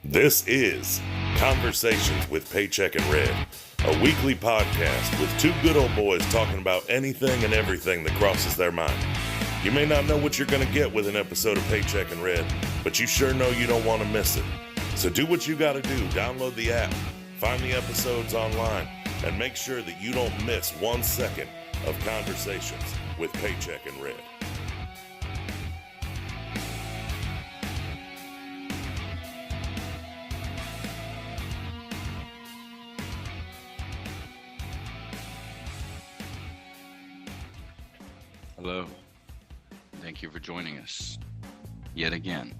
This is Conversations with Paycheck and Red, a weekly podcast with two good old boys talking about anything and everything that crosses their mind. You may not know what you're going to get with an episode of Paycheck and Red, but you sure know you don't want to miss it. So do what you got to do. Download the app, find the episodes online, and make sure that you don't miss 1 second of Conversations with Paycheck and Red. Hello. Thank you for joining us yet again.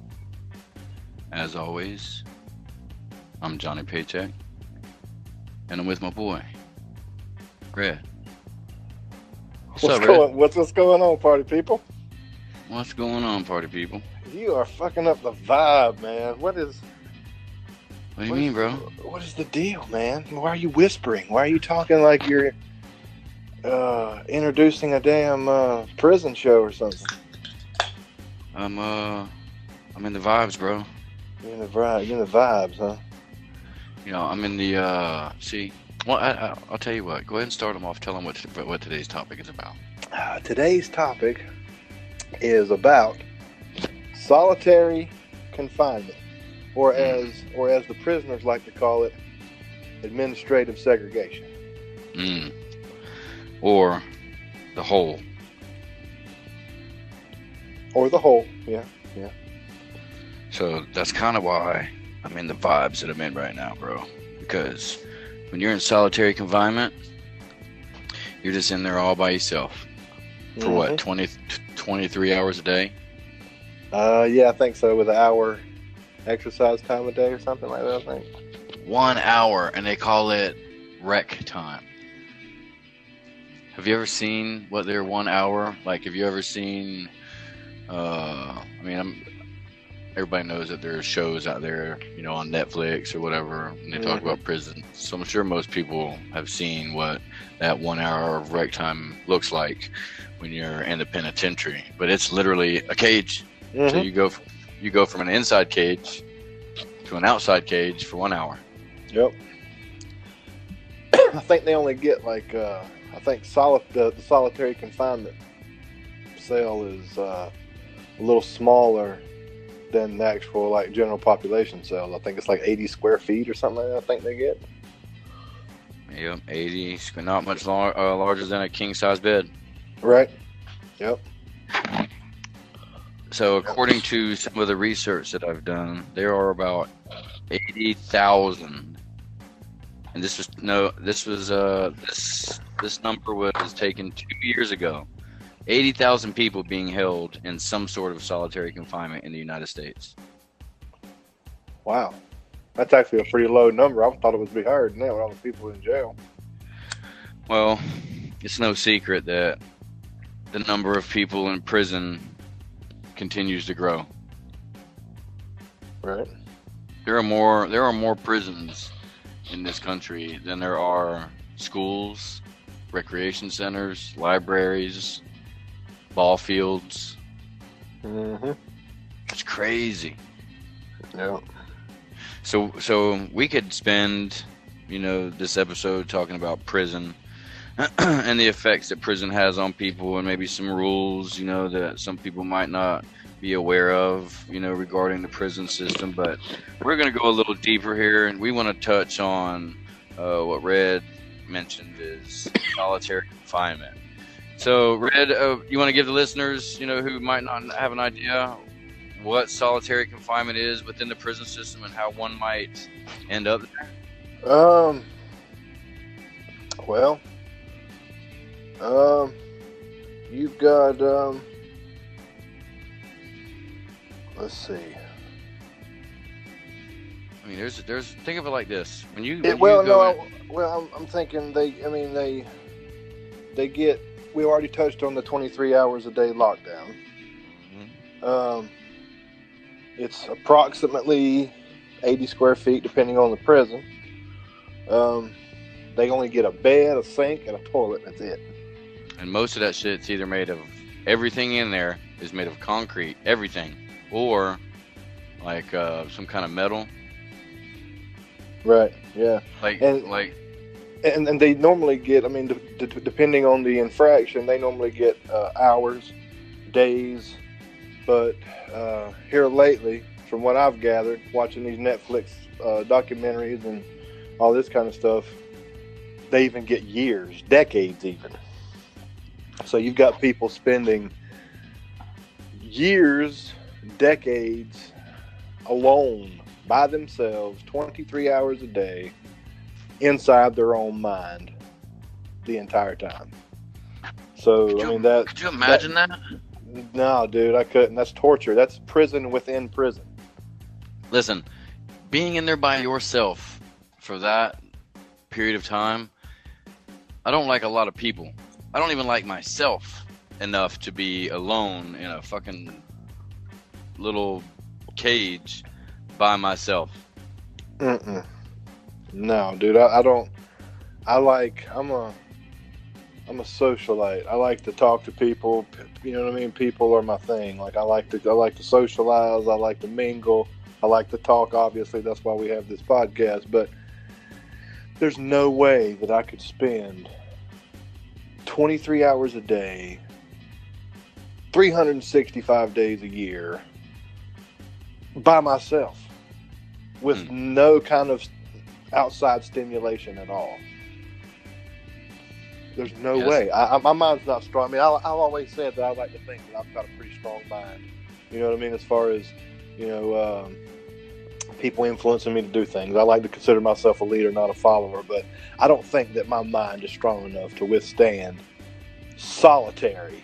As always, I'm Johnny Paycheck, and I'm with my boy, Red. What's going on, party people? What's going on, party people? You are fucking up the vibe, man. What do you mean, bro? What is the deal, man? Why are you whispering? Why are you talking like you're introducing a damn prison show or something? I'm in the vibes, bro. You're in the vibes, huh? You know, I'm in the I'll tell you what. Go ahead and start them off. Tell them what today's topic is about. Today's topic is about solitary confinement, or as the prisoners like to call it, administrative segregation. Or the hole. Or the hole, yeah. So that's kind of why I'm in the vibes that I'm in right now, bro. Because when you're in solitary confinement, you're just in there all by yourself. For what, 23 hours a day? Yeah, I think so, with an hour exercise time a day or something like that, I think. 1 hour, and they call it rec time. Have you ever seen what their 1 hour? Like, have you ever seen? Everybody knows that there are shows out there, you know, on Netflix or whatever, and they talk about prison. So I'm sure most people have seen what that 1 hour of rec time looks like when you're in the penitentiary. But it's literally a cage. So you go from an inside cage to an outside cage for 1 hour. Yep. I think they only get like. I think the solitary confinement cell is a little smaller than the actual like general population cells. I think it's like 80 square feet or something like that. I think they get. Yep, 80, not much larger than a king size bed. Right. Yep. So according to some of the research that I've done, there are about 80,000. And this number was taken 2 years ago. 80,000 people being held in some sort of solitary confinement in the United States. Wow. That's actually a pretty low number. I thought it would be higher than that with all the people in jail. Well, it's no secret that the number of people in prison continues to grow. Right. There are more prisons in this country than there are schools, recreation centers, libraries, ball fields. It's crazy. Yeah. So we could spend, this episode talking about prison and the effects that prison has on people, and maybe some rules, that some people might not be aware of, regarding the prison system. But we're going to go a little deeper here, and we want to touch on what Red mentioned is solitary confinement. So, Red, you want to give the listeners, who might not have an idea, what solitary confinement is within the prison system and how one might end up there? You've got, let's see. I mean, there's. Think of it like this: I'm thinking they get. We already touched on the 23 hours a day lockdown. It's approximately 80 square feet, depending on the prison. They only get a bed, a sink, and a toilet. That's it. And most of that shit's either made of, everything in there is made of concrete, everything, or like some kind of metal. Right. Yeah. And and they normally get. I mean, depending on the infraction, they normally get hours, days. But here lately, from what I've gathered, watching these Netflix documentaries and all this kind of stuff, they even get years, decades even. So you've got people spending years, decades alone by themselves, 23 hours a day, inside their own mind the entire time. So, could you imagine that? No, dude, I couldn't. That's torture. That's prison within prison. Listen, being in there by yourself for that period of time, I don't like a lot of people. I don't even like myself enough to be alone in a fucking little cage by myself. No, dude, I don't. I'm a socialite. I like to talk to people. You know what I mean? People are my thing. Like I like to socialize. I like to mingle. I like to talk. Obviously, that's why we have this podcast. But there's no way that I could spend 23 hours a day, 365 days a year by myself with no kind of outside stimulation at all. There's no way. My mind's not strong. I mean, I've always said that I like to think that I've got a pretty strong mind. You know what I mean? As far as, people influencing me to do things. I like to consider myself a leader, not a follower. But I don't think that my mind is strong enough to withstand solitude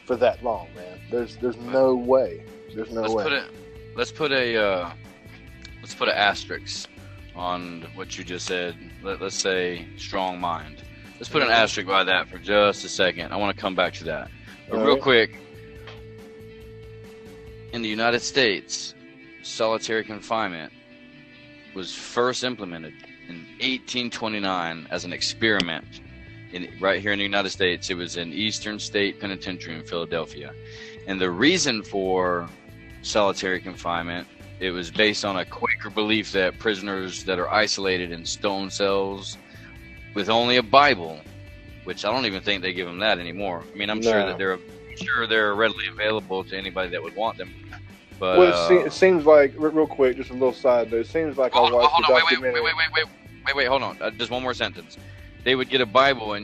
for that long, man. There's no way. There's no way. Let's put an asterisk on what you just said. Let's say strong mind. Let's put an asterisk by that for just a second. I want to come back to that. But real quick, in the United States, solitary confinement was first implemented in 1829 as an experiment right here in the United States. It was in Eastern State Penitentiary in Philadelphia. And the reason for solitary confinement, it was based on a Quaker belief that prisoners that are isolated in stone cells with only a Bible, which I don't even think they give them that anymore. I mean, I'm sure that they're readily available to anybody that would want them. But it seems like, real quick, just a little side note. It seems like I watched the documentary. Wait, hold on. Just one more sentence. They would get a Bible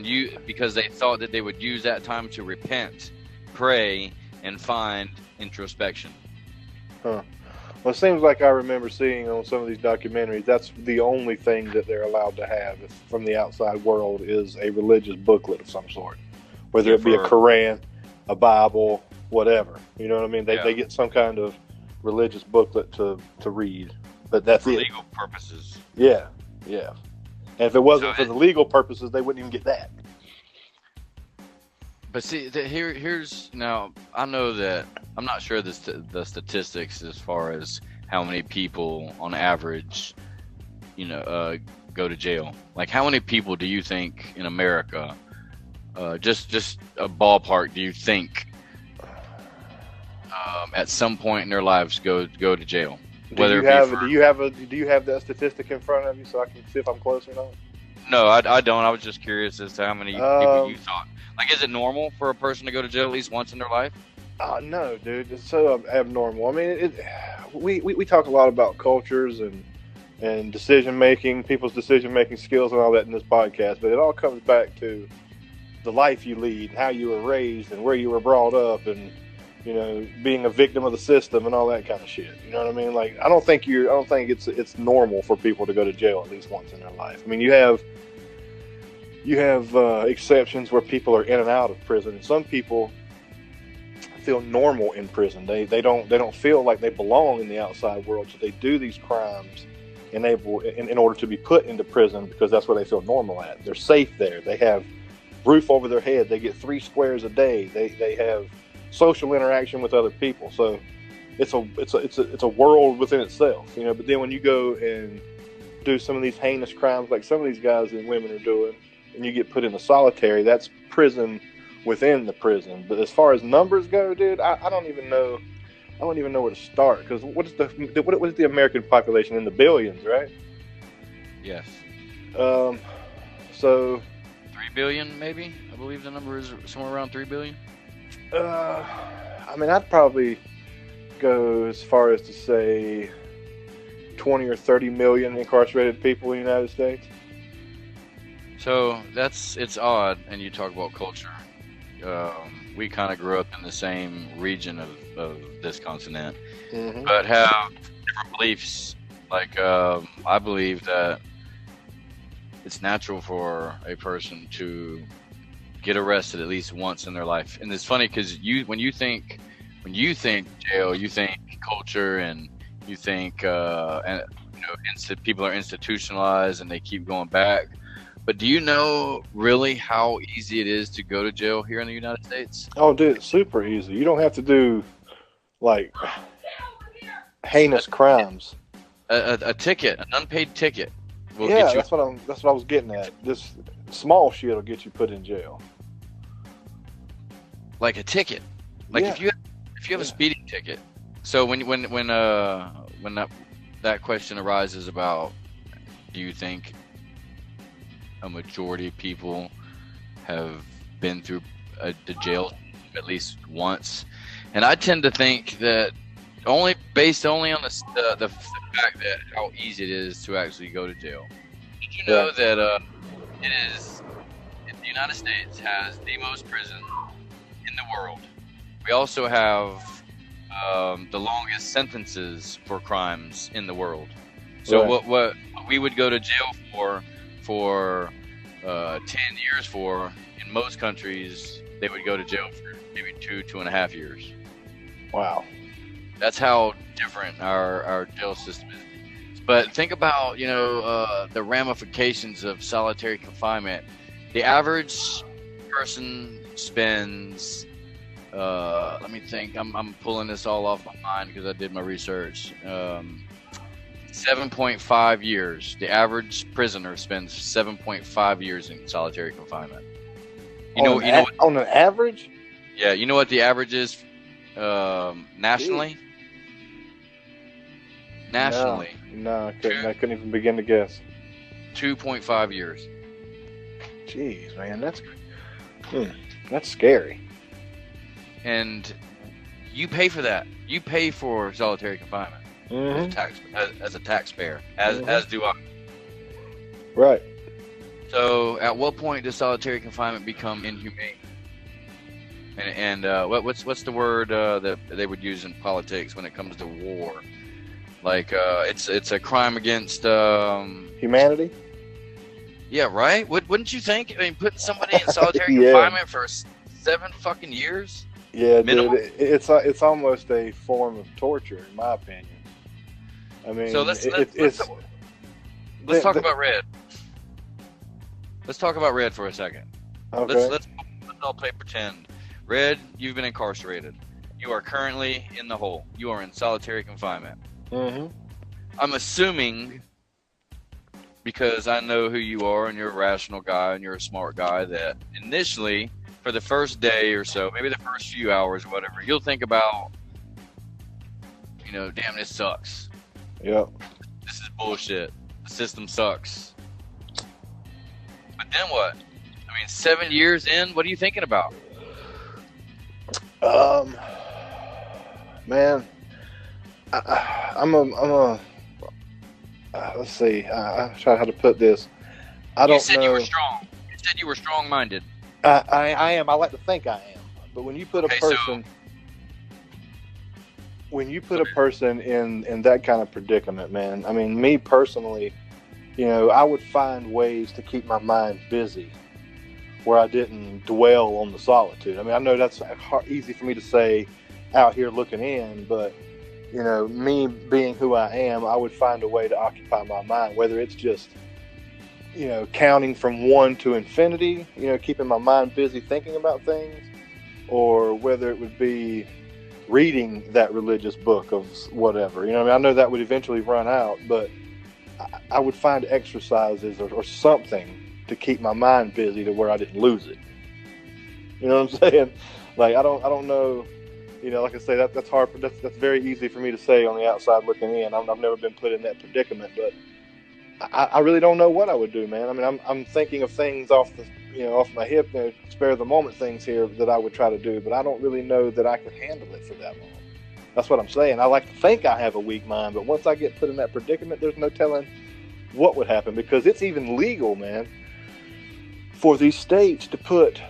because they thought that they would use that time to repent, pray, and find introspection. Huh. Well, it seems like I remember seeing on some of these documentaries, that's the only thing that they're allowed to have from the outside world is a religious booklet of some sort. Whether it be a Quran, a Bible, whatever. You know what I mean? They get some kind of religious booklet to read. But that's for legal purposes. Yeah. And if it wasn't for the legal purposes, they wouldn't even get that. But see, here's now. I know that I'm not sure the statistics as far as how many people on average, go to jail. Like, how many people do you think in America, just a ballpark, do you think at some point in their lives go to jail? Do you have that statistic in front of you so I can see if I'm close or not? No, I don't. I was just curious as to how many people you thought. Like, is it normal for a person to go to jail at least once in their life? No, dude. It's so abnormal. I mean, we talk a lot about cultures and decision-making, people's decision-making skills and all that in this podcast, but it all comes back to the life you lead, how you were raised, and where you were brought up, and, being a victim of the system and all that kind of shit. You know what I mean? Like, I don't think it's normal for people to go to jail at least once in their life. I mean, you have exceptions where people are in and out of prison, and some people feel normal in prison. They don't feel like they belong in the outside world, so they do these crimes in order to be put into prison because that's where they feel normal at. They're safe there. They have roof over their head. They get 3 squares a day. They have social interaction with other people. So it's a world within itself, But then when you go and do some of these heinous crimes like some of these guys and women are doing, and you get put in a solitary, that's prison within the prison. But as far as numbers go, dude, I don't even know I don't even know where to start, because what is the American population? In the billions, right? Yes. So 3 billion, maybe. I believe the number is somewhere around 3 billion. I mean, I'd probably go as far as to say 20 or 30 million incarcerated people in the United States. So it's odd, and you talk about culture. We kind of grew up in the same region of this continent, Mm-hmm. but have different beliefs. Like, I believe that it's natural for a person to get arrested at least once in their life. And it's funny because when you think jail, you think culture, and you think people are institutionalized and they keep going back. But do you know really how easy it is to go to jail here in the United States? Oh, dude, it's super easy. You don't have to do like heinous crimes. A ticket, an unpaid ticket, will Yeah, get you. that's what I was getting at. This small shit will get you put in jail. Like a ticket. Like Yeah. if you have a speeding ticket. So when that question arises about, do you think a majority of people have been through the jail at least once? And I tend to think that based only on the fact that how easy it is to actually go to jail. Did you know that it is in the United States has the most prison in the world? We also have the longest sentences for crimes in the world. So Right. what we would go to jail for 10 years for, in most countries, they would go to jail for maybe 2.5 years. Wow. That's how different our jail system is. But think about, the ramifications of solitary confinement. The average person spends, let me think, I'm pulling this all off my mind because I did my research. 7.5 years. The average prisoner spends 7.5 years in solitary confinement. On an average? Yeah, you know what the average is nationally? Nationally, No, I couldn't even begin to guess. 2.5 years. Jeez, man, that's scary. And you pay for that. You pay for solitary confinement Mm-hmm. as a taxpayer, as do I. Right. So, at what point does solitary confinement become inhumane? And what's the word that they would use in politics when it comes to war? Like, it's a crime against Humanity? Yeah, right. Wouldn't you think? I mean, putting somebody in solitary Yeah. confinement for 7 fucking years. Yeah, Minimum? dude, it's almost a form of torture, in my opinion. I mean, So let's talk about Red. Let's talk about Red for a second. Okay. Let's all play pretend. Red, you've been incarcerated. You are currently in the hole. You are in solitary confinement. Mm-hmm. I'm assuming, because I know who you are and you're a rational guy and you're a smart guy, that initially, for the first day or so, maybe the first few hours or whatever, you'll think about, damn, this sucks. Yep. This is bullshit. The system sucks. But then what? I mean, 7 years in, what are you thinking about? Man, let's see. I'm trying how to put this. I don't know. You said you were strong. You said you were strong-minded. I am. I like to think I am. But when you put a person, in that kind of predicament, man. I mean, me personally, I would find ways to keep my mind busy where I didn't dwell on the solitude. I mean, I know that's easy for me to say out here looking in, but me being who I am, I would find a way to occupy my mind, whether it's just counting from 1 to infinity, keeping my mind busy thinking about things, or whether it would be reading that religious book of whatever. I know that would eventually run out, but I would find exercises or something to keep my mind busy to where I didn't lose it. You know what I'm saying? Like, I don't know. You know, like I say, that's hard. That's very easy for me to say on the outside looking in. I've never been put in that predicament, but I really don't know what I would do, man. I mean, I'm thinking of things off my hip, spare the moment things here that I would try to do, but I don't really know that I could handle it for that long. That's what I'm saying. I like to think I have a weak mind, but once I get put in that predicament, there's no telling what would happen, because it's even legal, man, for these states to put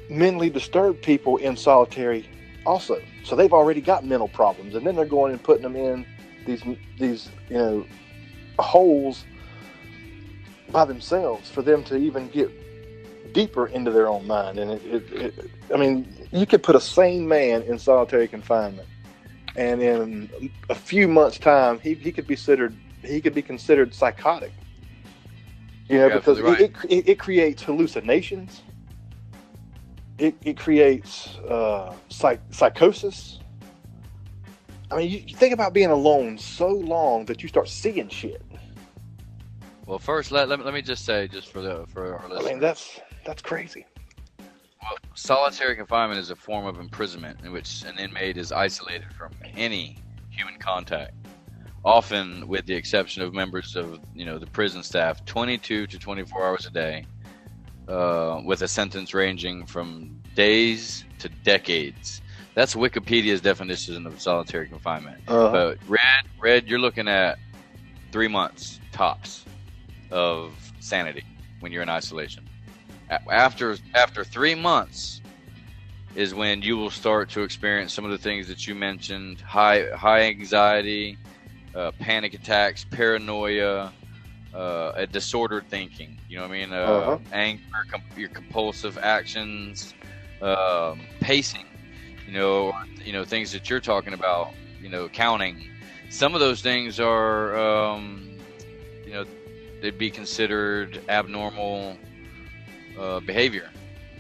mentally disturbed people in solitary also. So they've already got mental problems, and then they're going and putting them in these holes by themselves for them to even get deeper into their own mind. And I mean, you could put a sane man in solitary confinement, and in a few months' time, he could be considered psychotic. Because right. it creates hallucinations. It creates psychosis. I mean, you think about being alone so long that you start seeing shit. Well, first, let me just say, just for our listeners. I mean, that's crazy. Well, solitary confinement is a form of imprisonment in which an inmate is isolated from any human contact, often with the exception of members of the prison staff, 22 to 24 hours a day, with a sentence ranging from days to decades. That's Wikipedia's definition of solitary confinement. But Red, you're looking at 3 months tops of sanity when you're in isolation. After 3 months is when you will start to experience some of the things that you mentioned: high anxiety, panic attacks, paranoia, a disordered thinking. You know what I mean? Anger, your compulsive actions, pacing. Things that you're talking about. Counting. Some of those things are, they'd be considered abnormal behavior.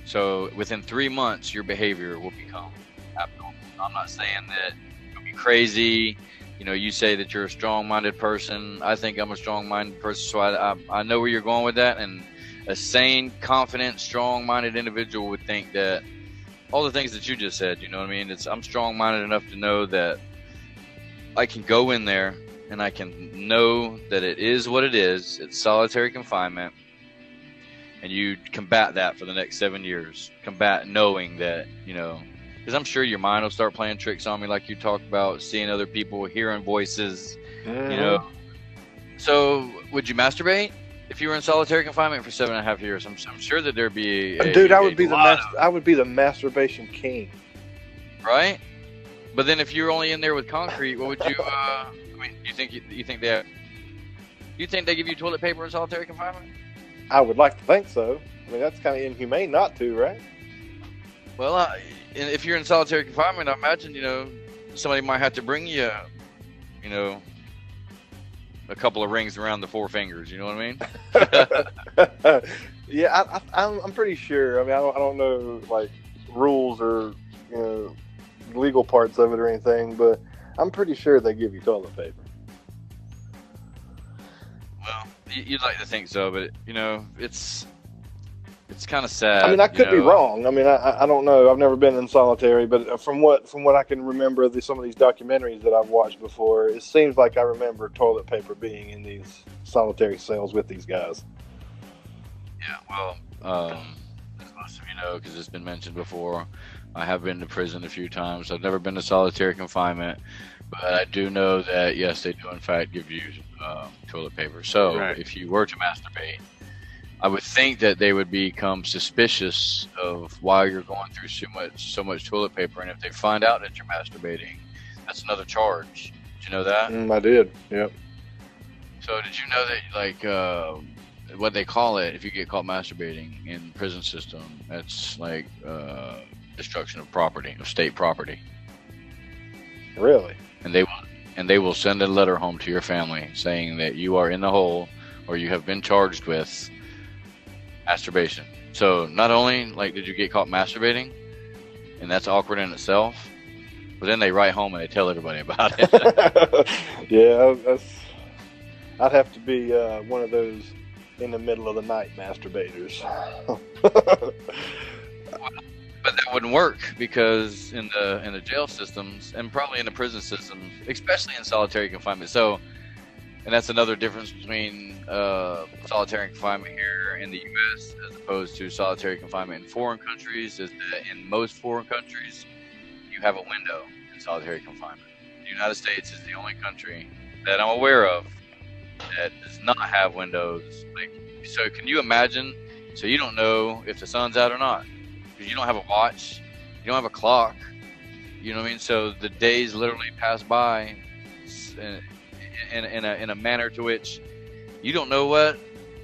So within 3 months, your behavior will become abnormal. I'm not saying that you'll be crazy. You say that you're a strong-minded person. I think I'm a strong-minded person, so I know where you're going with that. And a sane, confident, strong-minded individual would think that all the things that you just said, you know what I mean? I'm strong-minded enough to know that I can go in there and I can know that it is what it is. It's solitary confinement. And you combat that for the next 7 years. Combat knowing that, because I'm sure your mind will start playing tricks on me, like you talked about, seeing other people, hearing voices, So would you masturbate if you were in solitary confinement for 7.5 years? I'm sure that there'd be I would be the masturbation king. Right? But then if you're only in there with concrete, what would you, you think they give you toilet paper in solitary confinement? I would like to think so. I mean, that's kind of inhumane not to, right? Well, if you're in solitary confinement, I imagine, somebody might have to bring you, a couple of rings around the 4 fingers. You know what I mean? Yeah, I'm pretty sure. I mean, I don't know, like, rules or, legal parts of it or anything, but I'm pretty sure they give you toilet paper. Well, you'd like to think so, but it's kind of sad. I mean, I could be wrong. I mean, I don't know. I've never been in solitary, but from what I can remember, some of these documentaries that I've watched before, it seems like I remember toilet paper being in these solitary cells with these guys. Yeah, well, as most of you know, because it's been mentioned before, I have been to prison a few times. I've never been to solitary confinement, but I do know that, yes, they do, in fact, give you toilet paper. So if you were to masturbate, I would think that they would become suspicious of why you're going through so much toilet paper. And if they find out that you're masturbating, that's another charge. Did you know that? I did, yep. So did you know that, what they call it, if you get caught masturbating in the prison system, that's like destruction of property, of state property. Really? And they will send a letter home to your family saying that you are in the hole or you have been charged with masturbation. So not only did you get caught masturbating, and that's awkward in itself, but then they write home and they tell everybody about it. Yeah, I'd have to be one of those in the middle of the night masturbators. But that wouldn't work because in the jail systems and probably in the prison systems, especially in solitary confinement. So, and that's another difference between solitary confinement here in the U.S. as opposed to solitary confinement in foreign countries. Is that in most foreign countries, you have a window in solitary confinement. The United States is the only country that I'm aware of that does not have windows. Like, so can you imagine? So you don't know if the sun's out or not. You don't have a watch, you don't have a clock, you know what I mean? So the days literally pass by in a manner to which you don't know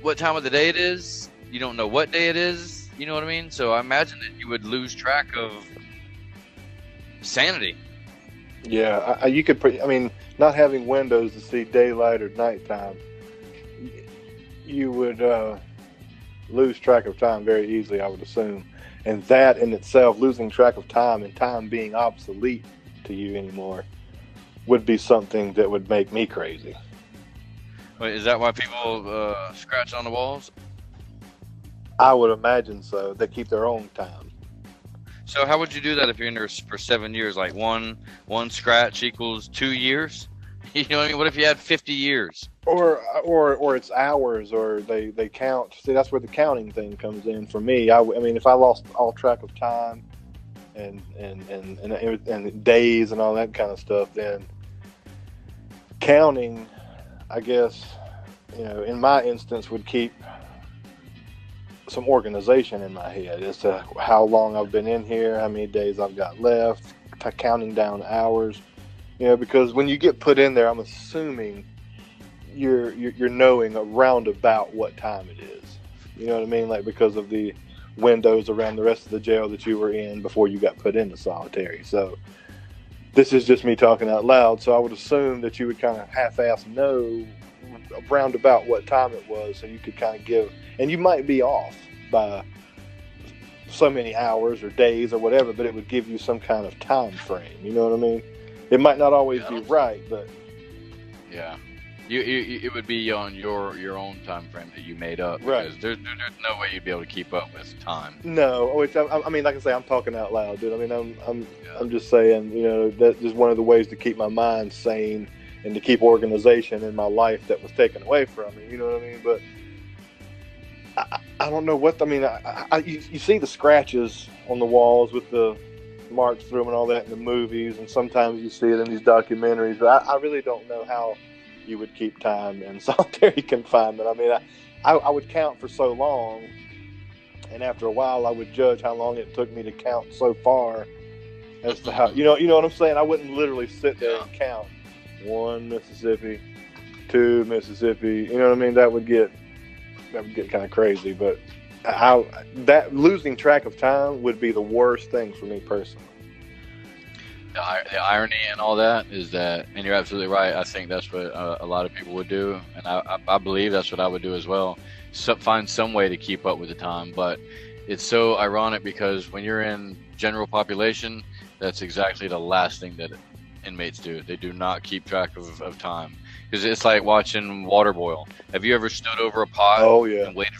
what time of the day it is, you don't know what day it is, you know what I mean? So I imagine that you would lose track of sanity. Yeah, you could. I mean, not having windows to see daylight or nighttime, you would lose track of time very easily, I would assume. And that in itself, losing track of time and time being obsolete to you anymore, would be something that would make me crazy. Wait, is that why people scratch on the walls? I would imagine so. They keep their own time. So how would you do that if you're in there for 7 years? Like one scratch equals 2 years? You know what I mean? What if you had 50 years? Or it's hours, or they count. See, that's where the counting thing comes in for me. I mean, if I lost all track of time and days and all that kind of stuff, then counting, I guess, in my instance, would keep some organization in my head as to how long I've been in here, how many days I've got left, counting down hours. Because when you get put in there, I'm assuming you're knowing around about what time it is. You know what I mean? Like, because of the windows around the rest of the jail that you were in before you got put into solitary. So this is just me talking out loud. So I would assume that you would kind of half-ass know around about what time it was, so you could kind of give, and you might be off by so many hours or days or whatever, but it would give you some kind of time frame. You know what I mean? It might not always be right, but yeah, it would be on your own time frame that you made up. Right. Because there's no way you'd be able to keep up with time. No, which I mean, like I say, I'm talking out loud, dude. I mean, I'm just saying, that's just one of the ways to keep my mind sane and to keep organization in my life that was taken away from me. You know what I mean? But I don't know what. I mean, you see the scratches on the walls with the marks through them and all that in the movies, and sometimes you see it in these documentaries, but I really don't know how you would keep time in solitary confinement. I mean, I would count for so long, and after a while I would judge how long it took me to count so far as to how, you know what I'm saying? I wouldn't literally sit there and count 1 Mississippi, 2 Mississippi, you know what I mean? That would get kind of crazy, but that losing track of time would be the worst thing for me personally. The irony in all that is that, and you're absolutely right, I think that's what a lot of people would do, and I believe that's what I would do as well. Find some way to keep up with the time, but it's so ironic because when you're in general population, that's exactly the last thing that inmates do. They do not keep track of time, because it's like watching water boil. Have you ever stood over a pot and waited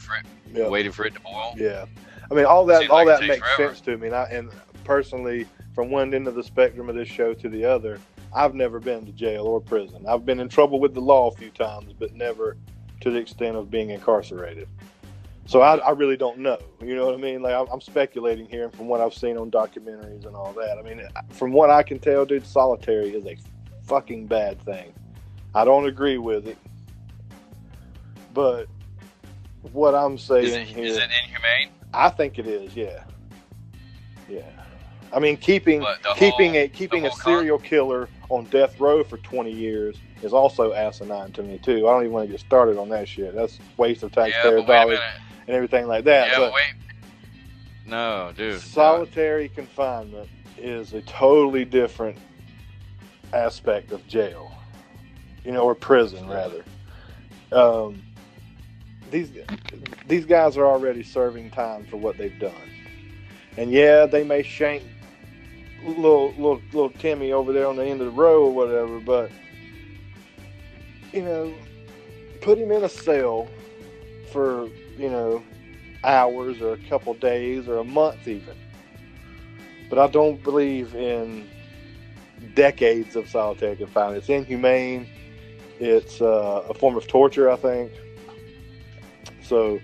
for it to boil? Yeah, I mean, all that makes forever. sense to me, and personally, from one end of the spectrum of this show to the other, I've never been to jail or prison. I've been in trouble with the law a few times, but never to the extent of being incarcerated. So I really don't know. You know what I mean? Like, I'm speculating here, and from what I've seen on documentaries and all that. I mean, from what I can tell, dude, solitary is a fucking bad thing. I don't agree with it, but what I'm saying is it inhumane? I think it is. Yeah. I mean, keeping a serial killer on death row for 20 years is also asinine to me too. I don't even want to get started on that shit. That's waste of taxpayer dollars and everything like that. Yeah, but wait. No, dude. Solitary confinement is a totally different aspect of jail, or prison rather. These guys are already serving time for what they've done, and yeah, they may shank little Timmy over there on the end of the row or whatever, but put him in a cell for hours or a couple days or a month even. but I don't believe in decades of solitary confinement. It's inhumane. It's a form of torture, I think. So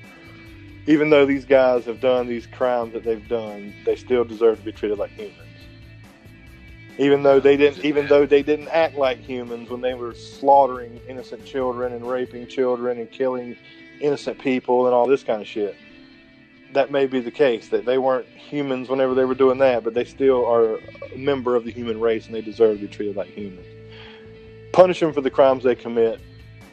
even though these guys have done these crimes that they've done, they still deserve to be treated like humans. Even though they didn't act like humans when they were slaughtering innocent children and raping children and killing innocent people and all this kind of shit. That may be the case, that they weren't humans whenever they were doing that, but they still are a member of the human race and they deserve to be treated like humans. Punish them for the crimes they commit.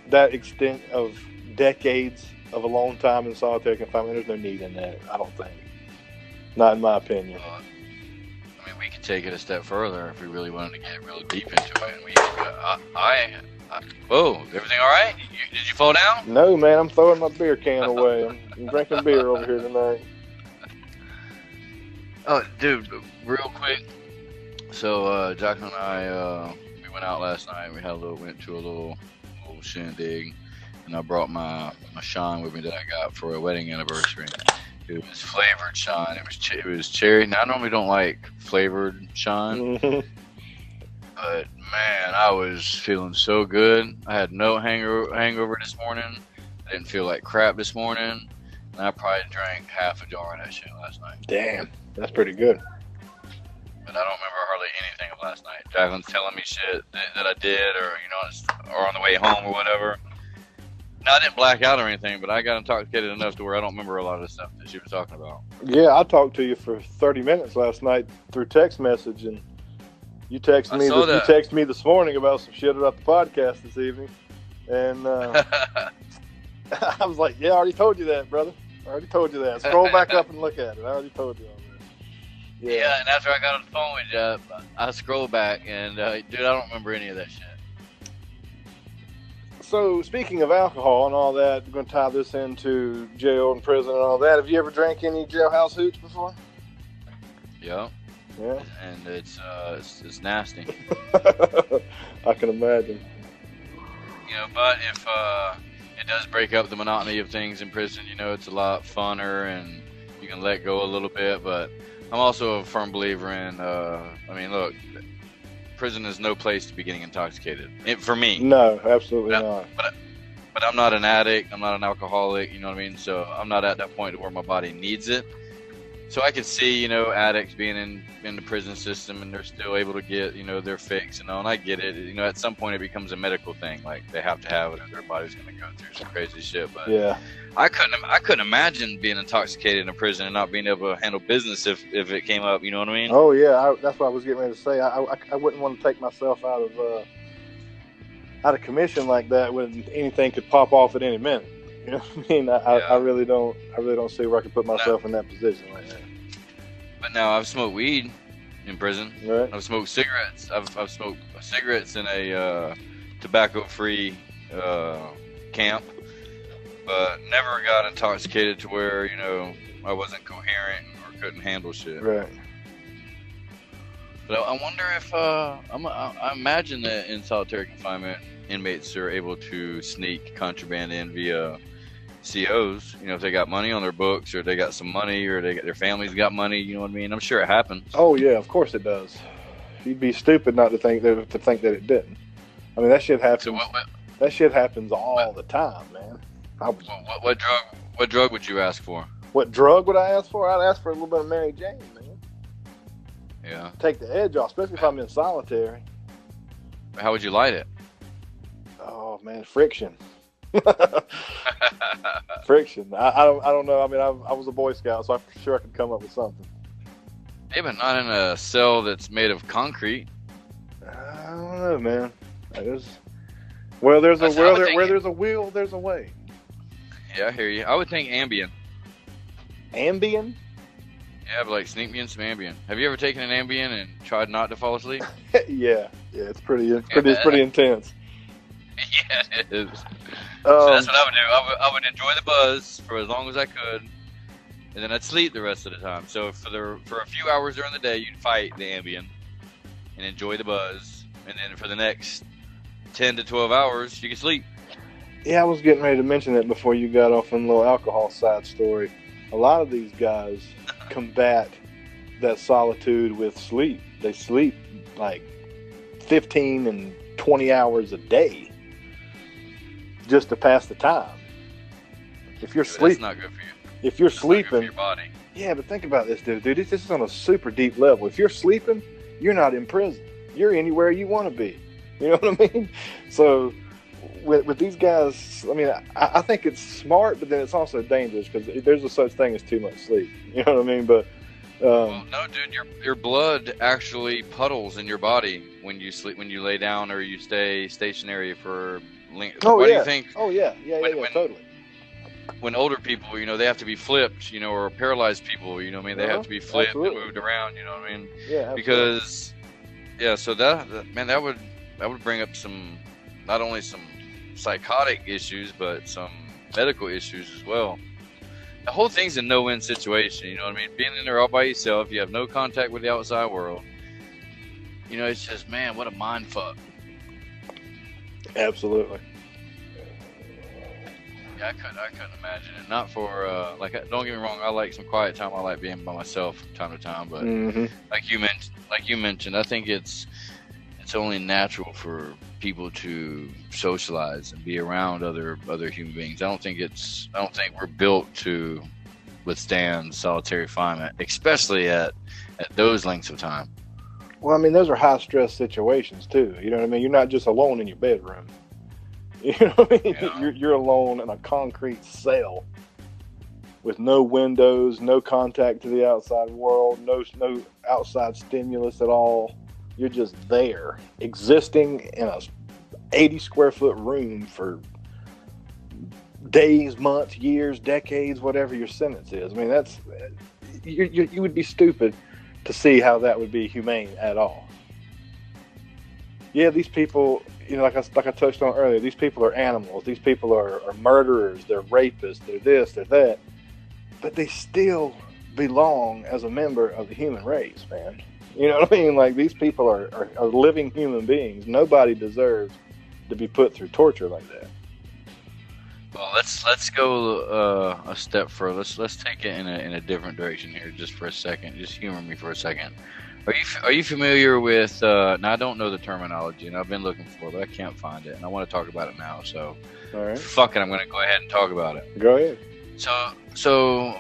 That extent of decades of a long time in solitary confinement, there's no need in that, I don't think. Not in my opinion. I mean, we could take it a step further if we really wanted to get real deep into it. And whoa, everything all right? Did you fall down? No, man, I'm throwing my beer can away. I'm drinking beer over here tonight. Oh, dude, real quick. So, Jacqueline and I, we went out last night. We went to a little shindig, and I brought my shine with me that I got for a wedding anniversary. It was flavored shine. It was cherry. Now, I normally don't like flavored shine, but man, I was feeling so good. I had no hangover this morning. I didn't feel like crap this morning, and I probably drank half a jar of that shit last night. Damn, that's pretty good. But I don't remember hardly anything of last night. Jacqueline's telling me shit that I did, or on the way home or whatever. No, I didn't black out or anything, but I got intoxicated enough to where I don't remember a lot of the stuff that she was talking about. Yeah, I talked to you for 30 minutes last night through text message, and you texted me this morning about some shit about the podcast this evening, and I was like, yeah, I already told you that, brother. I already told you that. Scroll back up and look at it. I already told you all that. Yeah, and after I got on the phone with you, I scrolled back, and dude, I don't remember any of that shit. So, speaking of alcohol and all that, we're going to tie this into jail and prison and all that. Have you ever drank any jailhouse hooch before? Yeah. Yeah. And it's nasty. I can imagine. You know, but if it does break up the monotony of things in prison, you know, it's a lot funner and you can let go a little bit. But I'm also a firm believer in, I mean, look, prison is no place to be getting intoxicated. For me. No, absolutely not. But I'm not an addict. I'm not an alcoholic. You know what I mean? So I'm not at that point where my body needs it. So I could see, you know, addicts being in the prison system and they're still able to get, you know, their fix and all. And I get it. You know, at some point it becomes a medical thing. Like they have to have it or their body's going to go through some crazy shit. But yeah, I couldn't imagine being intoxicated in a prison and not being able to handle business if it came up. You know what I mean? Oh yeah, that's what I was getting ready to say. I wouldn't want to take myself out of commission like that when anything could pop off at any minute. You know what I mean? I really don't see where I could put myself in that position like that. But now I've smoked weed in prison. Right. I've smoked cigarettes. I've smoked cigarettes in a tobacco-free camp, but never got intoxicated to where, you know, I wasn't coherent or couldn't handle shit. Right. But I wonder if I imagine that in solitary confinement, inmates are able to sneak contraband in via COs. You know, if they got money on their books, or they got some money, or their families got money. You know what I mean? I'm sure it happens. Oh yeah, of course it does. You'd be stupid not to think that it didn't. I mean, that shit happens. So that shit happens all the time, man. What drug would you ask for? What drug would I ask for? I'd ask for a little bit of Mary Jane, man. Yeah. Take the edge off, especially if I'm in solitary. How would you light it? Oh man, friction. Friction. I don't know. I mean, I was a Boy Scout, so I'm sure I could come up with something. Yeah, but not in a cell that's made of concrete. I don't know, man. Where there's a will, there's a way. Yeah, I hear you. I would think Ambien. Ambien? Yeah, but like sneak me in some Ambien. Have you ever taken an Ambien and tried not to fall asleep? Yeah, it's pretty intense. Yeah, it is. So that's what I would do. I would enjoy the buzz for as long as I could, and then I'd sleep the rest of the time. So for a few hours during the day, you'd fight the Ambien and enjoy the buzz, and then for the next 10 to 12 hours, you could sleep. Yeah, I was getting ready to mention that before you got off on a little alcohol side story. A lot of these guys combat that solitude with sleep. They sleep like 15 and 20 hours a day just to pass the time. If you're sleeping, that's not good for you. If you're That's not good for sleeping, your body. yeah, but think about this, dude. This is on a super deep level. If you're sleeping, you're not in prison. You're anywhere you want to be. You know what I mean? So with these guys, I mean, I think it's smart, but then it's also dangerous because there's a such thing as too much sleep. You know what I mean? But well, no, dude, your blood actually puddles in your body when you sleep, when you lay down or you stay stationary for length. Oh, Why yeah. do you think? Oh yeah, totally. When older people, they have to be flipped, or paralyzed people, I mean, they have to be flipped Absolutely. and moved around, you know what I mean? Yeah, absolutely. Because, yeah, so that would bring up not only some psychotic issues, but some medical issues as well. The whole thing's a no-win situation, you know what I mean? Being in there all by yourself, you have no contact with the outside world. It's just, man, what a mind fuck. Absolutely. Yeah, I couldn't imagine it. Not for don't get me wrong, I like some quiet time. I like being by myself from time to time, but like you mentioned, I think it's only natural for people to socialize and be around other human beings. I don't think we're built to withstand solitary confinement, especially at those lengths of time. Well, I mean, those are high stress situations too. You know what I mean? You're not just alone in your bedroom. You know what I mean? Yeah. You're alone in a concrete cell with no windows, no contact to the outside world, no outside stimulus at all. You're just there, existing in a 80 square foot room for days, months, years, decades, whatever your sentence is. I mean, that's you would be stupid to see how that would be humane at all. Yeah, these people, like I touched on earlier, these people are animals. These people are murderers. They're rapists. They're this. They're that. But they still belong as a member of the human race, man. You know what I mean? Like, these people are living human beings. Nobody deserves to be put through torture like that. Well, let's go a step further. Let's take it in a different direction here, just for a second. Just humor me for a second. Are you familiar with? Now I don't know the terminology, and I've been looking for it, but I can't find it, and I want to talk about it now. So, all right, fuck it, I'm going to go ahead and talk about it. Go ahead. So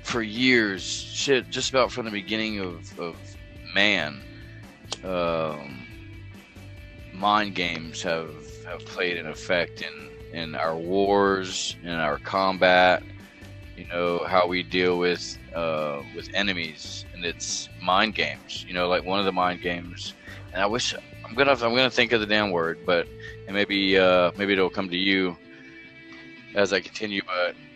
for years, shit, just about from the beginning of man, mind games have played an effect in our wars, in our combat. How we deal with enemies, and it's mind games. Like one of the mind games, and I'm gonna think of the damn word, but maybe it'll come to you as I continue.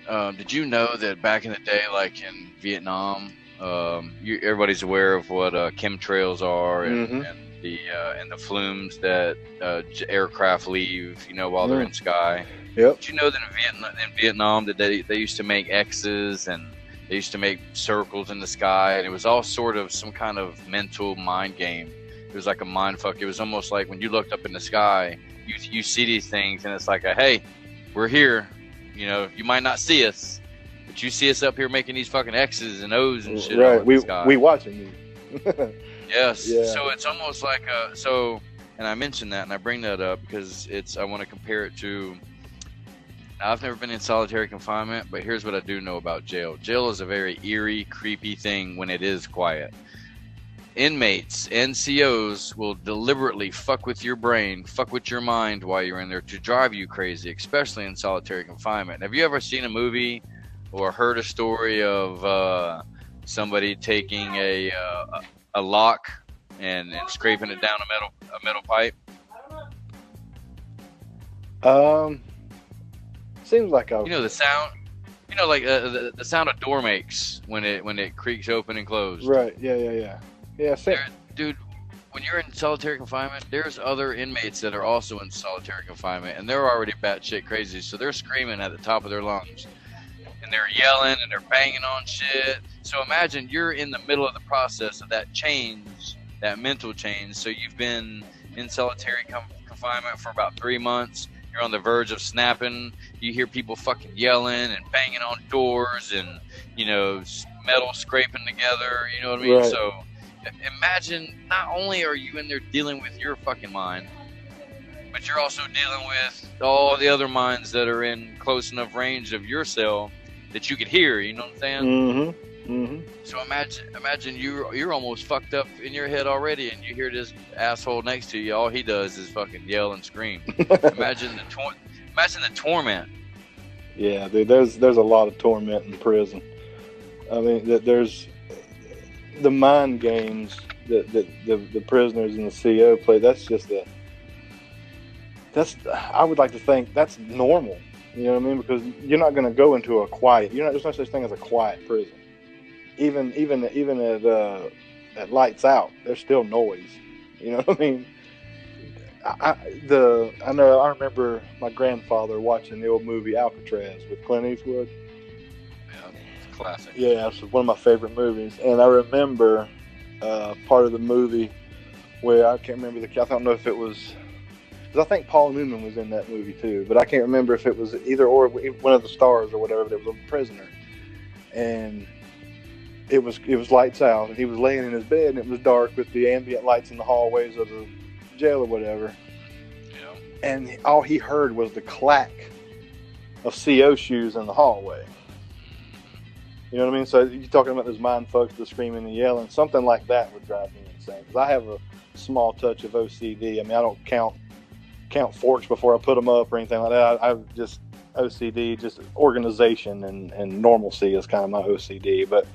But did you know that back in the day, like in Vietnam, everybody's aware of what chemtrails are and the flumes that aircraft leave, while they're in sky. Yep. Did you know that in Vietnam that they used to make X's and they used to make circles in the sky, and it was all sort of some kind of mental mind game. It was like a mind fuck. It was almost like when you looked up in the sky, you see these things, and it's like hey, we're here. You might not see us, but you see us up here making these fucking X's and O's and shit. Right. The sky. We watching you. Yes. Yeah. So it's almost like and I mentioned that, and I bring that up because I want to compare it to. I've never been in solitary confinement, but here's what I do know about jail. Jail is a very eerie, creepy thing when it is quiet. Inmates, NCOs, will deliberately fuck with your brain, fuck with your mind while you're in there to drive you crazy, especially in solitary confinement. Have you ever seen a movie or heard a story of somebody taking a lock and scraping it down a metal pipe? Seems like the sound. Like the sound a door makes when it creaks open and closed. Right. Yeah. Dude, when you're in solitary confinement, there's other inmates that are also in solitary confinement, and they're already batshit crazy, so they're screaming at the top of their lungs, and they're yelling and they're banging on shit. So imagine you're in the middle of the process of that change, that mental change. So you've been in solitary confinement for about 3 months. You're on the verge of snapping. You hear people fucking yelling and banging on doors and, metal scraping together. You know what I mean? Right. So imagine, not only are you in there dealing with your fucking mind, but you're also dealing with all the other minds that are in close enough range of your cell that you could hear. You know what I'm saying? So imagine you're almost fucked up in your head already, and you hear this asshole next to you. All he does is fucking yell and scream. Imagine the torment. Yeah, dude, there's a lot of torment in prison. I mean, there's the mind games that the prisoners and the CO play. I would like to think that's normal. You know what I mean? Because you're not going to go into a quiet. There's no such thing as a quiet prison. Even at lights out, there's still noise. You know what I mean? I remember my grandfather watching the old movie Alcatraz with Clint Eastwood. Yeah, it's a classic. Yeah, it's one of my favorite movies, and I remember part of the movie where I can't remember I don't know if it was. Because I think Paul Newman was in that movie too, but I can't remember if it was either or one of the stars or whatever. There was a prisoner, and it was lights out, and he was laying in his bed, and it was dark with the ambient lights in the hallways of the jail or whatever. Yeah. And all he heard was the clack of CO shoes in the hallway. You know what I mean? So you're talking about those mind fucks, the screaming and yelling. Something like that would drive me insane. Because I have a small touch of OCD. I mean, I don't count forks before I put them up or anything like that. I've just OCD, just organization and normalcy is kind of my OCD. But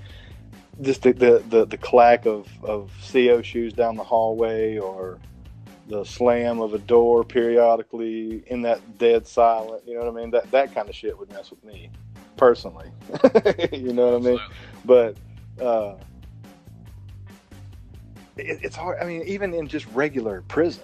just the clack of CO shoes down the hallway, or the slam of a door periodically in that dead silent, you know what I mean? That kind of shit would mess with me personally. You know what I mean? But it's hard. I mean, even in just regular prison,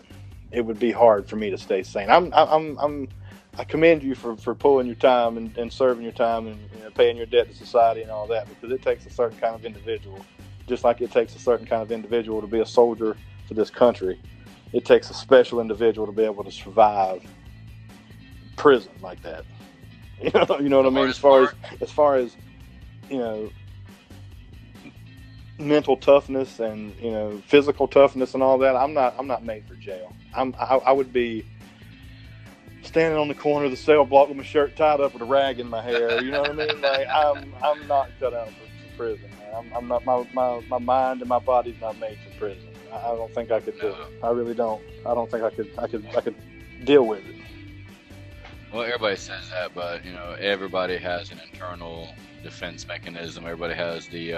it would be hard for me to stay sane. I commend you for pulling your time and serving your time and paying your debt to society and all that, because it takes a certain kind of individual, just like it takes a certain kind of individual to be a soldier for this country. It takes a special individual to be able to survive prison like that. You know what I mean? As far as mental toughness and physical toughness and all that, I'm not made for jail. I would be standing on the corner of the cell block with my shirt tied up with a rag in my hair. You know what I mean? Like I'm not cut out for prison. I'm not. My mind and my body's not made for prison. I don't think I could do it. I really don't. I don't think I could deal with it. Well, everybody says that, but everybody has an internal defense mechanism. Everybody has the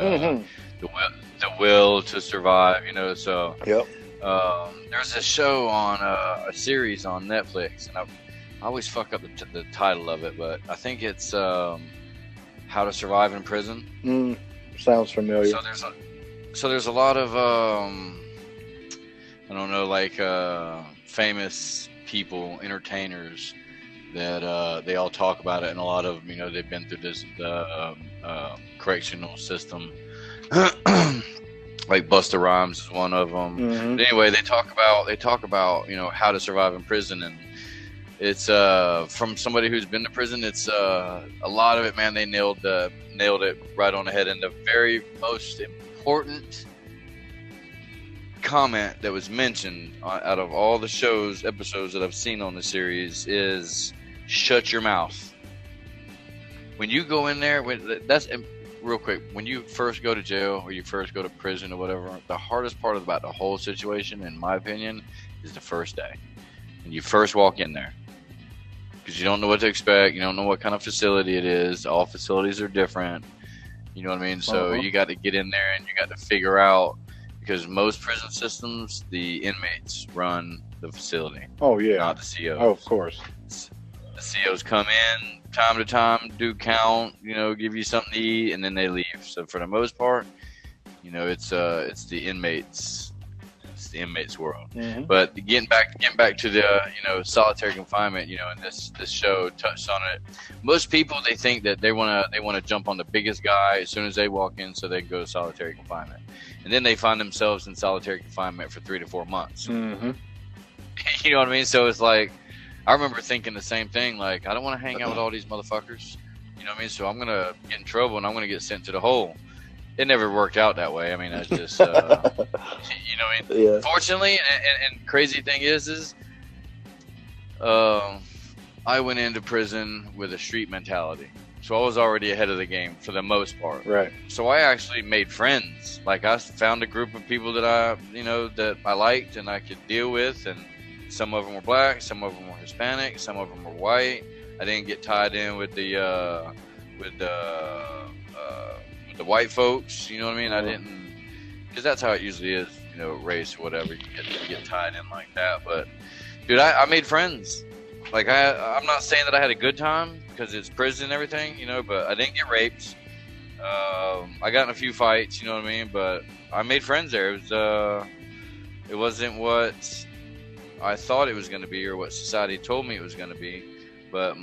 will to survive. So. Yep. There's a show on a series on Netflix, and I always fuck up the title of it, but I think it's How to Survive in Prison. Sounds familiar. So there's a lot of I don't know, like famous people, entertainers that they all talk about it, and a lot of them, they've been through this correctional system. Like Busta Rhymes is one of them. Mm-hmm. Anyway, they talk about how to survive in prison, and it's from somebody who's been to prison. It's a lot of it, man. They nailed it right on the head. And the very most important comment that was mentioned out of all the episodes that I've seen on the series is shut your mouth. When you go in there, real quick, when you first go to jail or you first go to prison or whatever, the hardest part about the whole situation, in my opinion, is the first day. When you first walk in there. Because you don't know what to expect. You don't know what kind of facility it is. All facilities are different. You know what I mean? So you got to get in there and you got to figure out, because most prison systems, the inmates run the facility. Oh, yeah. Not the COs. Oh, of course. The COs come in time to time, do count, give you something to eat, and then they leave. So for the most part, it's the inmates. It's the inmates world. Mm-hmm. But getting back to the solitary confinement, and this show touched on it. Most people, they think that they want to jump on the biggest guy as soon as they walk in, so they can go to solitary confinement, and then they find themselves in solitary confinement for 3 to 4 months. Mm-hmm. You know what I mean? So it's like, I remember thinking the same thing. Like, I don't want to hang out with all these motherfuckers. You know what I mean? So I'm gonna get in trouble and I'm gonna get sent to the hole. it never worked out that way. I mean, I just, you know, I mean, Yeah. fortunately, and crazy thing is, I went into prison with a street mentality. So I was already ahead of the game for the most part. Right. So I actually made friends. Like, I found a group of people that I liked and I could deal with, and some of them were black, some of them were Hispanic, some of them were white. I didn't get tied in with the white folks. You know what I mean? I didn't, because that's how it usually is. You know, race or whatever. You get tied in like that. But dude, I made friends. Like, I'm not saying that I had a good time because it's prison and everything, you know, but I didn't get raped. I got in a few fights, you know what I mean? But I made friends there. It wasn't what I thought it was going to be or what society told me it was going to be. But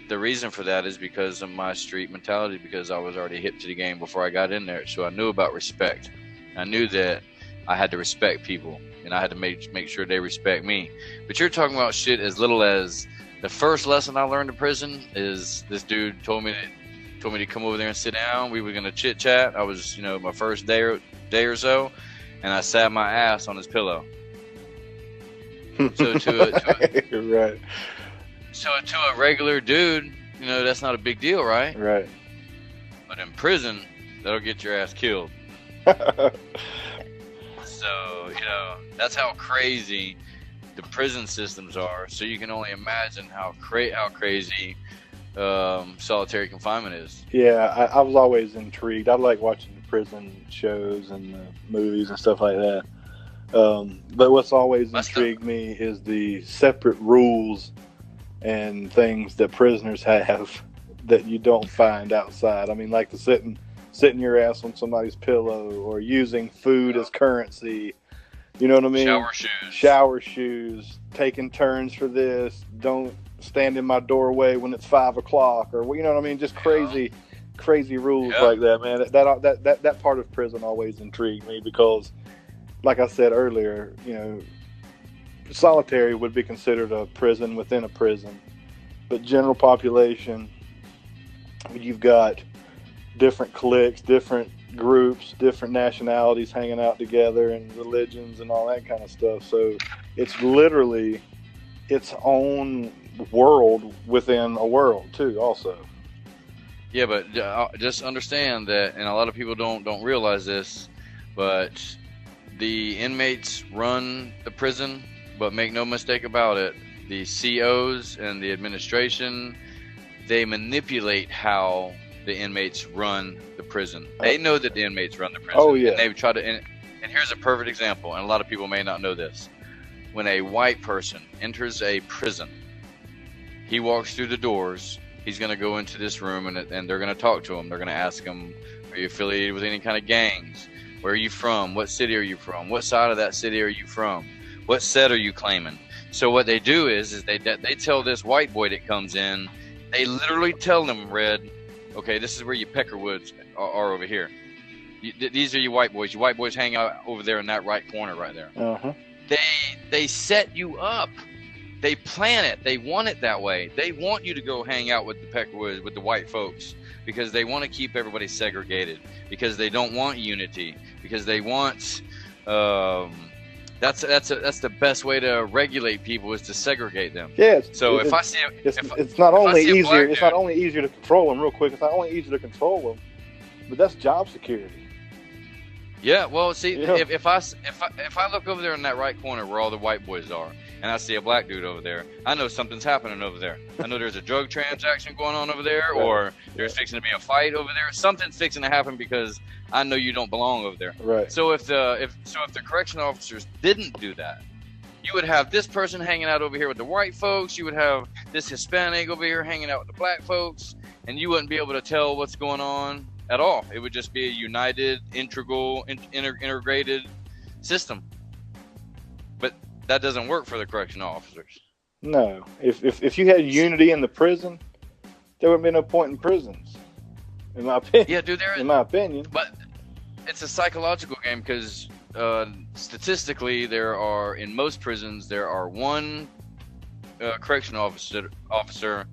the reason for that is because of my street mentality, because I was already hip to the game before I got in there. So I knew about respect. I knew that I had to respect people, and I had to make sure they respect me. But you're talking about shit as little as the first lesson I learned in prison is this dude told me to come over there and sit down. We were gonna chit chat. I was, you know, my first day or so, and I sat my ass on his pillow. So Right. So to a regular dude, you know, that's not a big deal, right? Right. But in prison, that'll get your ass killed. So, you know, that's how crazy the prison systems are. So you can only imagine how crazy solitary confinement is. Yeah, I was always intrigued. I like watching the prison shows and the movies and stuff like that. But what's always intrigued me is the separate rules and things that prisoners have that you don't find outside. I mean, like the sitting your ass on somebody's pillow, or using food as currency. You know what I mean? Shower shoes. Taking turns for this. Don't stand in my doorway when it's 5 o'clock, or you know what I mean? Just crazy rules like that, man. That part of prison always intrigued me because, like I said earlier, you know, solitary would be considered a prison within a prison, but general population, you've got different cliques, different groups, different nationalities hanging out together, and religions and all that kind of stuff. So it's literally its own world within a world too, also. Yeah, but just understand that, and a lot of people don't realize this, but the inmates run the prison, but make no mistake about it, the COs and the administration, they manipulate how the inmates run the prison. They know that the inmates run the prison. Oh, yeah. And they try to, and here's a perfect example, and a lot of people may not know this. When a white person enters a prison, he walks through the doors, he's going to go into this room, and they're going to talk to him. They're going to ask him, are you affiliated with any kind of gangs? Where are you from? What city are you from? What side of that city are you from? What set are you claiming? So what they do is they tell this white boy that comes in, they literally tell them, Red, okay, this is where your peckerwoods are over here. These are your white boys. Your white boys hang out over there in that right corner right there. Uh-huh. They set you up. They plan it. They want it that way. They want you to go hang out with the peckerwoods, with the white folks, because they want to keep everybody segregated, because they don't want unity, because they want that's the best way to regulate people, is to segregate them. Yeah. It's not only easier to control them. Real quick, it's not only easier to control them, but that's job security. Yeah. Well, see, Yeah. if I look over there in that right corner where all the white boys are, and I see a black dude over there, I know something's happening over there. I know there's a drug transaction going on over there, Right. or there's fixing to be a fight over there. Something's fixing to happen because I know you don't belong over there. Right. So if the correction officers didn't do that, you would have this person hanging out over here with the white folks. You would have this Hispanic over here hanging out with the black folks, and you wouldn't be able to tell what's going on at all. It would just be a united, integrated system. But that doesn't work for the correction officers. No. If you had unity in the prison, there would be no point in prisons, in my opinion. Yeah, dude, in my opinion. But it's a psychological game, because statistically, in most prisons, there are one correction officer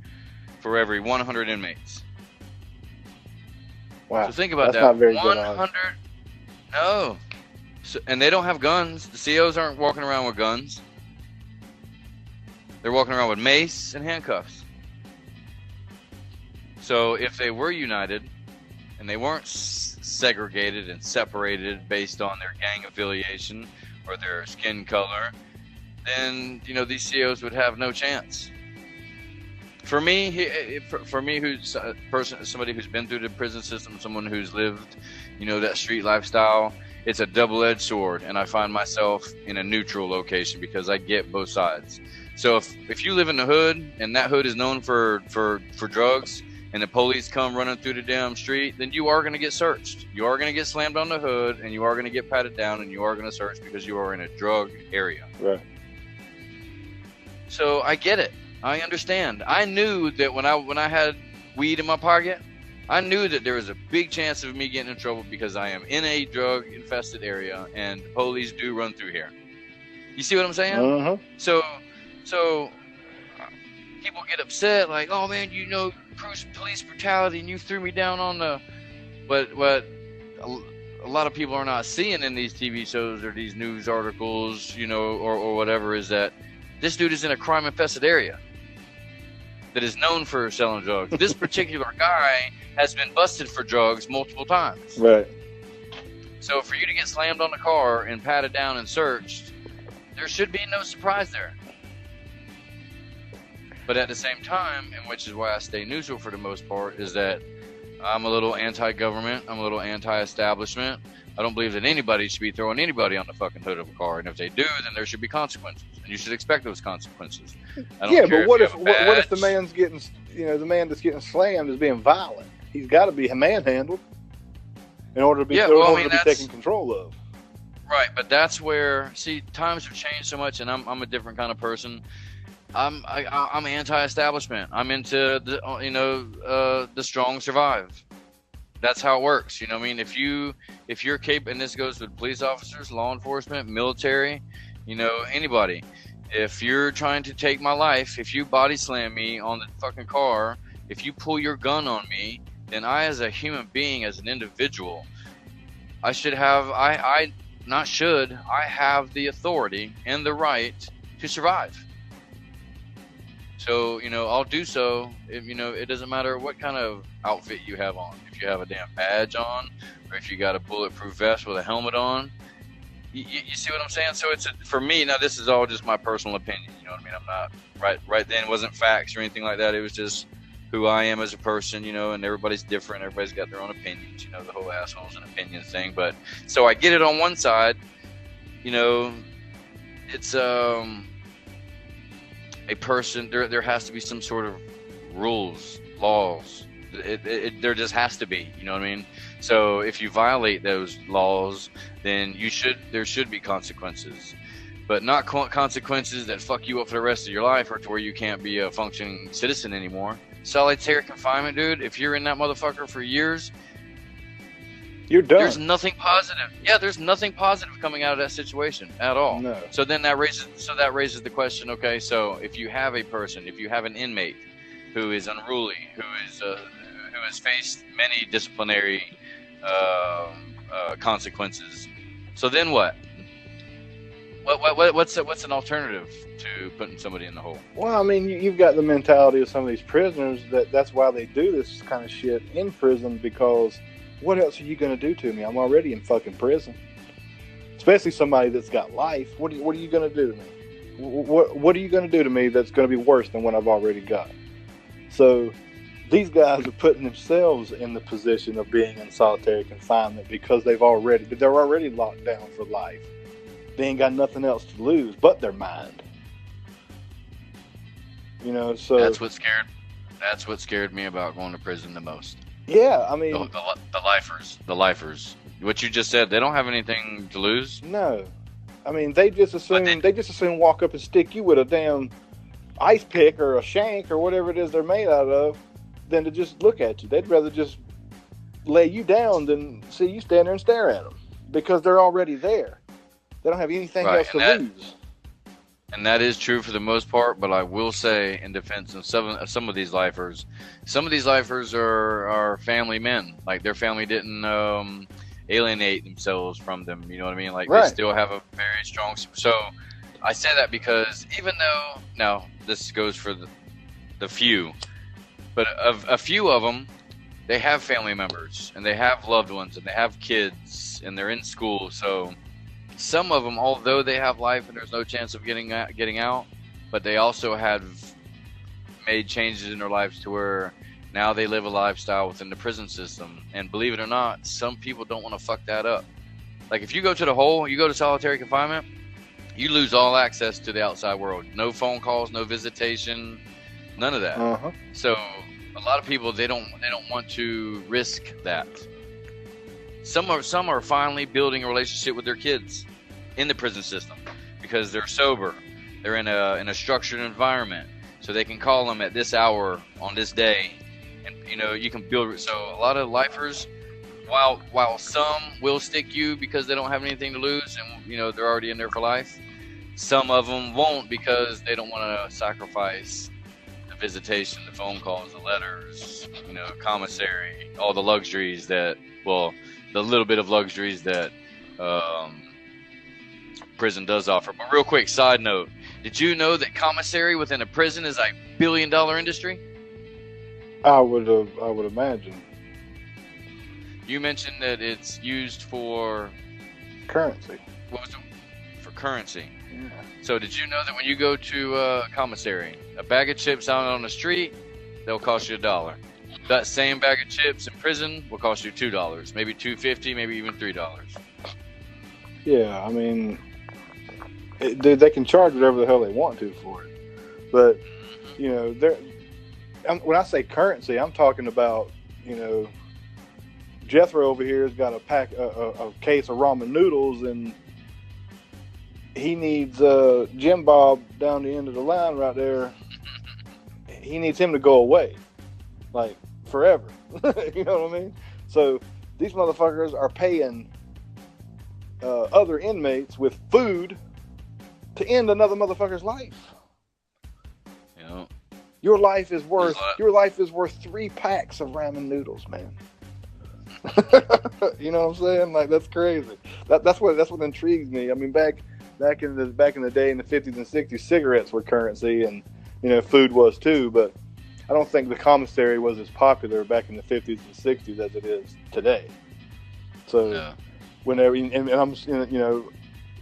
for every 100 inmates. Wow. So think about That's that. not very good 100. odds. No. So, and they don't have guns. The COs aren't walking around with guns. They're walking around with mace and handcuffs. So if they were united and they weren't segregated and separated based on their gang affiliation or their skin color, then these COs would have no chance. For me, who's somebody who's been through the prison system, someone who's lived, that street lifestyle, it's a double-edged sword, and I find myself in a neutral location because I get both sides. So if you live in the hood and that hood is known for drugs, and the police come running through the damn street, then you are going to get searched. You are going to get slammed on the hood, and you are going to get patted down, and you are going to search because you are in a drug area. Right. So I get it. I understand. I knew that when I had weed in my pocket, I knew that there was a big chance of me getting in trouble because I am in a drug-infested area, and the police do run through here. You see what I'm saying? Uh-huh. So people get upset, like, oh man, police brutality, and you threw me down on the. But what a lot of people are not seeing in these TV shows or these news articles, or whatever, is that this dude is in a crime-infested area that is known for selling drugs. This particular guy has been busted for drugs multiple times. Right. So for you to get slammed on the car and patted down and searched, there should be no surprise there. But at the same time, and which is why I stay neutral for the most part, is that I'm a little anti-government. I'm a little anti-establishment. I don't believe that anybody should be throwing anybody on the fucking hood of a car. And if they do, then there should be consequences. And you should expect those consequences. I don't care but what if if the man's getting, the man that's getting slammed is being violent? He's got to be manhandled in order to be, taken control of. Right, but that's where, times have changed so much, and I'm a different kind of person. I'm anti-establishment. I'm into the strong survive. That's how it works. If you're capable, and this goes with police officers, law enforcement, military, anybody. If you're trying to take my life, if you body slam me on the fucking car, if you pull your gun on me, then I, as a human being, as an individual, I have the authority and the right to survive. So, I'll do so. It doesn't matter what kind of outfit you have on. If you have a damn badge on, or if you got a bulletproof vest with a helmet on. You see what I'm saying? So for me, now this is all just my personal opinion. You know what I mean? I'm not, right then, it wasn't facts or anything like that. It was just who I am as a person, and everybody's different. Everybody's got their own opinions, the whole assholes and opinions thing. But, so I get it on one side, it's, a person, there has to be some sort of rules, laws. There just has to be, you know what I mean? So if you violate those laws, then there should be consequences, but not consequences that fuck you up for the rest of your life or to where you can't be a functioning citizen anymore. Solitary confinement, dude. If you're in that motherfucker for years, you're done. There's nothing positive. Yeah, there's nothing positive coming out of that situation at all. No. So then that raises the question. Okay, so if you have an inmate who is unruly, who has faced many disciplinary consequences, so then what? What's an alternative to putting somebody in the hole? Well, I mean, you've got the mentality of some of these prisoners that's why they do this kind of shit in prison, because what else are you going to do to me? I'm already in fucking prison. Especially somebody that's got life. What are you going to do to me? What are you going to do to me that's going to be worse than what I've already got? So these guys are putting themselves in the position of being in solitary confinement because they're already locked down for life. They ain't got nothing else to lose but their mind. So that's what scared me about going to prison the most. Yeah, I mean the lifers. What you just said, they don't have anything to lose. No, I mean they just assume walk up and stick you with a damn ice pick or a shank or whatever it is they're made out of, than to just look at you. They'd rather just lay you down than see you stand there and stare at them because they're already there. They don't have anything else to lose. And that is true for the most part, but I will say, in defense of some of these lifers, are family men. Like their family didn't alienate themselves from them. You know what I mean? Like Right. they still have a very strong. So I say that because even though now this goes for the few, but a few of them, they have family members and they have loved ones and they have kids and they're in school. So some of them, although they have life and there's no chance of getting out, but they also have made changes in their lives to where now they live a lifestyle within the prison system. And believe it or not, some people don't want to fuck that up. Like if you go to the hole, you go to solitary confinement, you lose all access to the outside world. No phone calls, no visitation, none of that. Uh-huh. So a lot of people, they don't want to risk that. Some are finally building a relationship with their kids in the prison system because they're sober. They're in a structured environment, so they can call them at this hour on this day, and you can build. So a lot of lifers, while some will stick you because they don't have anything to lose and they're already in there for life, some of them won't because they don't want to sacrifice the visitation, the phone calls, the letters, commissary, all the luxuries that the little bit of luxuries that prison does offer. But real quick, side note, did you know that commissary within a prison is a billion-dollar industry? I would imagine. You mentioned that it's used for Currency. what was it? For currency. Yeah. So did you know that when you go to commissary, a bag of chips out on the street, they'll cost you $1. That same bag of chips in prison will cost you $2, maybe $2.50, maybe even $3. Yeah, I mean, dude, they can charge whatever the hell they want to for it. But when I say currency, I'm talking about Jethro over here has got a case of ramen noodles, and he needs Jim Bob down the end of the line right there. He needs him to go away, like forever. You know what I mean? So these motherfuckers are paying other inmates with food to end another motherfucker's life. Your life is worth 3 packs of ramen noodles, man. You know what I'm saying? Like, that's crazy. That's what intrigues me. I mean, back in the day, in the 50s and 60s, cigarettes were currency, and food was too. But I don't think the commissary was as popular back in the 50s and 60s as it is today. So Yeah. whenever and I'm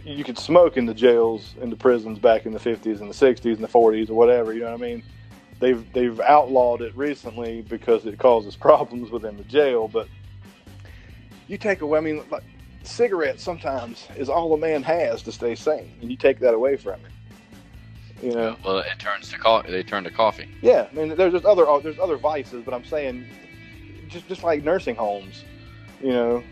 you could smoke in the jails, in the prisons back in the 50s and the 60s and the 40s or whatever. You know what I mean? They've outlawed it recently because it causes problems within the jail. But you take away, I mean, like, cigarettes sometimes is all a man has to stay sane, and you take that away from him. Well, it turns to coffee. They turn to coffee. Yeah, I mean, there's other vices, but I'm saying just like nursing homes. You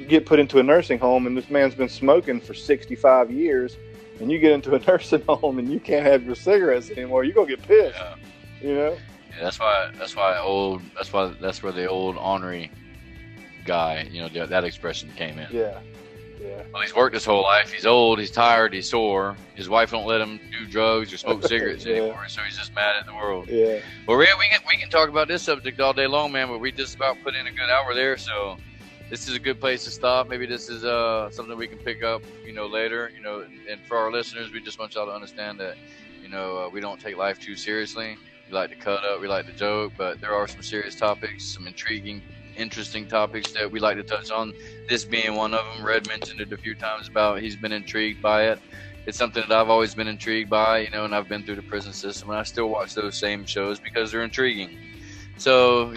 get put into a nursing home, and this man's been smoking for 65 years, and you get into a nursing home, and you can't have your cigarettes anymore. You're gonna get pissed. Yeah, that's where the old ornery guy, that expression came in. Yeah. Well, he's worked his whole life. He's old. He's tired. He's sore. His wife don't let him do drugs or smoke cigarettes anymore, so he's just mad at the world. Yeah. Well, we can talk about this subject all day long, man. But we just about put in a good hour there, so this is a good place to stop. Maybe this is something we can pick up, later. And for our listeners, we just want y'all to understand that, we don't take life too seriously. We like to cut up. We like to joke, but there are some serious topics, some intriguing, interesting topics that we like to touch on. This being one of them. Red mentioned it a few times about he's been intrigued by it. It's something that I've always been intrigued by, and I've been through the prison system, and I still watch those same shows because they're intriguing. So,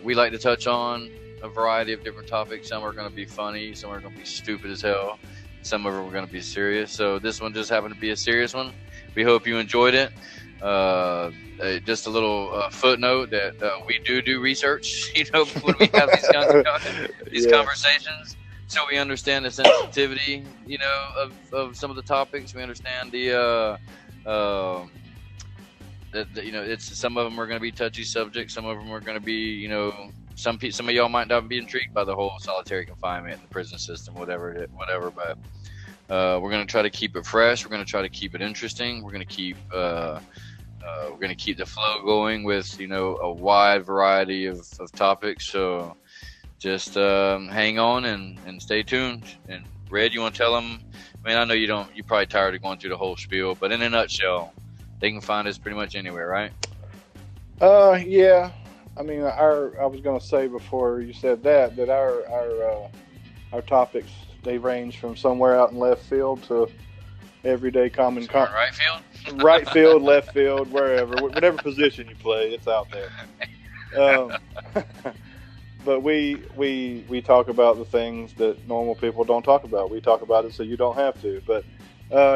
we like to touch on a variety of different topics. Some are going to be funny, some are going to be stupid as hell, some of them are going to be serious. So this one just happened to be a serious one. We hope you enjoyed it. Just a little footnote that we do research, when we have these kinds of conversations, so we understand the sensitivity, of some of the topics. We understand it's some of them are going to be touchy subjects. Some of them are going to be, some of y'all might not be intrigued by the whole solitary confinement in the prison system, whatever. But We're going to try to keep it fresh. We're going to try to keep it interesting. We're going to keep the flow going with, a wide variety of topics. So just hang on and stay tuned. And Red, you want to tell them? I mean, I know you're probably tired of going through the whole spiel, but in a nutshell, they can find us pretty much anywhere, right? Yeah. I mean, I was going to say before you said that our topics, they range from somewhere out in left field to everyday common right field, right field, left field, wherever, whatever position you play, it's out there. But we talk about the things that normal people don't talk about. We talk about it so you don't have to. But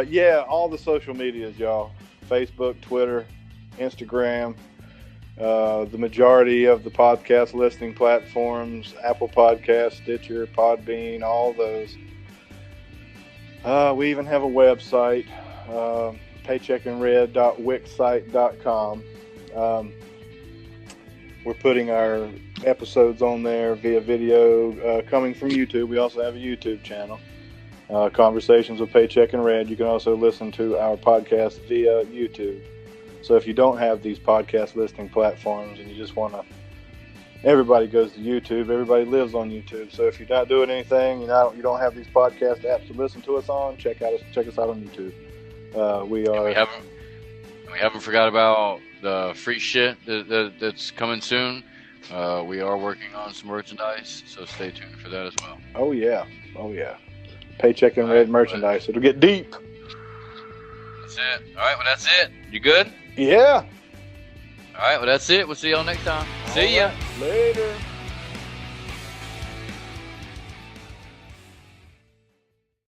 yeah, all the social medias, y'all: Facebook, Twitter, Instagram. The majority of the podcast listening platforms: Apple Podcasts, Stitcher, Podbean, all those. We even have a website, paycheckandred.wixsite.com. We're putting our episodes on there via video, coming from YouTube. We also have a YouTube channel, Conversations with Paycheck and Red. You can also listen to our podcast via YouTube. So if you don't have these podcast listening platforms and you just want to, everybody goes to YouTube. Everybody lives on YouTube. So if you're not doing anything, you don't have these podcast apps to listen to us on, check us out on YouTube. We haven't forgot about the free shit that's coming soon. We are working on some merchandise, so stay tuned for that as well. Oh yeah. Paycheck and Red merchandise. It'll get deep. That's it. All right, well, that's it. You good? Yeah. All right, well, that's it. We'll see y'all next time. See ya. Later.